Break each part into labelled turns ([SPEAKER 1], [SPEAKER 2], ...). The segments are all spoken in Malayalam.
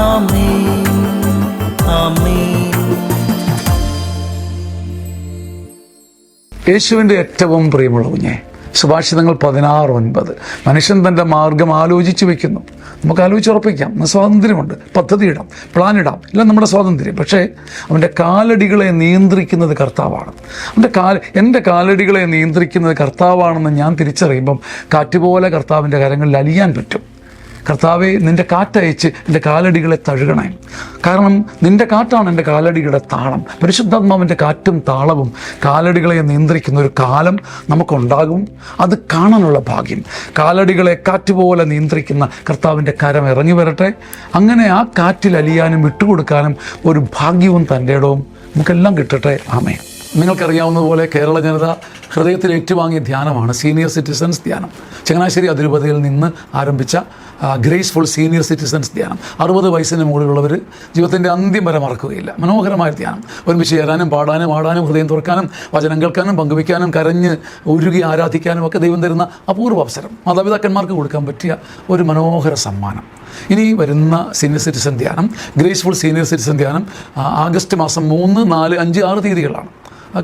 [SPEAKER 1] ആമേൻ ആമേൻ.
[SPEAKER 2] യേശുവിൻ്റെ ഏറ്റവും പ്രിയമുള്ള കുഞ്ഞെ, സുഭാഷിതങ്ങൾ 16:9 മനുഷ്യൻ തൻ്റെ മാർഗം ആലോചിച്ച് വയ്ക്കുന്നു. നമുക്ക് ആലോചിച്ചുറപ്പിക്കാം, സ്വാതന്ത്ര്യമുണ്ട്, പദ്ധതിയിടാം, പ്ലാനിടാം, എല്ലാം നമ്മുടെ സ്വാതന്ത്ര്യം. പക്ഷേ അവൻ്റെ കാലടികളെ നിയന്ത്രിക്കുന്നത് കർത്താവാണ്. എൻ്റെ കാലടികളെ നിയന്ത്രിക്കുന്നത് കർത്താവാണെന്ന് ഞാൻ തിരിച്ചറിയുമ്പം കാറ്റുപോലെ കർത്താവിൻ്റെ കരങ്ങളിൽ അലിയാൻ പറ്റും. കർത്താവെ, നിൻ്റെ കാറ്റയച്ച് എൻ്റെ കാലടികളെ തഴുകണേ. കാരണം നിൻ്റെ കാറ്റാണ് എൻ്റെ കാലടികളുടെ താളം. പരിശുദ്ധാത്മാവിൻ്റെ കാറ്റും താളവും കാലടികളെ നിയന്ത്രിക്കുന്ന ഒരു കാലം നമുക്കുണ്ടാകും. അത് കാണാനുള്ള ഭാഗ്യം. കാലടികളെ കാറ്റുപോലെ നിയന്ത്രിക്കുന്ന കർത്താവിൻ്റെ കരം ഇറങ്ങി വരട്ടെ. അങ്ങനെ ആ കാറ്റിൽ അലിയാനും വിട്ടുകൊടുക്കാനും ഒരു ഭാഗ്യവും തൻ്റെ ഇടവും നമുക്കെല്ലാം കിട്ടട്ടെ. ആമേൻ. നിങ്ങൾക്കറിയാവുന്നതുപോലെ കേരള ജനത ഹൃദയത്തിൽ ഏറ്റുവാങ്ങിയ ധ്യാനമാണ് സീനിയർ സിറ്റിസൺസ് ധ്യാനം. ചങ്ങനാശ്ശേരി അതിരൂപതയിൽ നിന്ന് ആരംഭിച്ച ഗ്രേസ്ഫുൾ സീനിയർ സിറ്റിസൺസ് ധ്യാനം. 60 വയസ്സിന് മുകളിലുള്ളവർ ജീവിതത്തിൻ്റെ അന്ത്യം വരെ മറക്കുകയില്ല. മനോഹരമായ ധ്യാനം. ഒരുമിച്ച് ചേരാനും പാടാനും ആടാനും ഹൃദയം തുറക്കാനും വചനം കേൾക്കാനും പങ്കുവയ്ക്കാനും കരഞ്ഞ് ഉരുകി ആരാധിക്കാനും ഒക്കെ ദൈവം തരുന്ന അപൂർവ അവസരം. മാതാപിതാക്കന്മാർക്ക് കൊടുക്കാൻ പറ്റിയ ഒരു മനോഹര സമ്മാനം. ഇനി വരുന്ന സീനിയർ സിറ്റിസൺ ധ്യാനം, ഗ്രേസ്ഫുൾ സീനിയർ സിറ്റിസൺ ധ്യാനം ആഗസ്റ്റ് മാസം 3, 4, 5, 6 തീയതികളാണ്.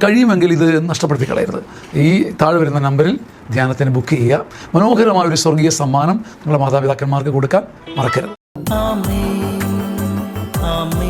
[SPEAKER 2] കഴിയുമെങ്കിൽ ഇത് നഷ്ടപ്പെടുത്തി കളയരുത്. ഈ താഴെ വരുന്ന നമ്പറിൽ ധ്യാനത്തിന് ബുക്ക് ചെയ്യുക. മനോഹരമായ ഒരു സ്വർഗീയ സമ്മാനം നിങ്ങളുടെ മാതാപിതാക്കന്മാർക്ക് കൊടുക്കാൻ മറക്കരുത്.
[SPEAKER 1] ആമേൻ ആമേൻ.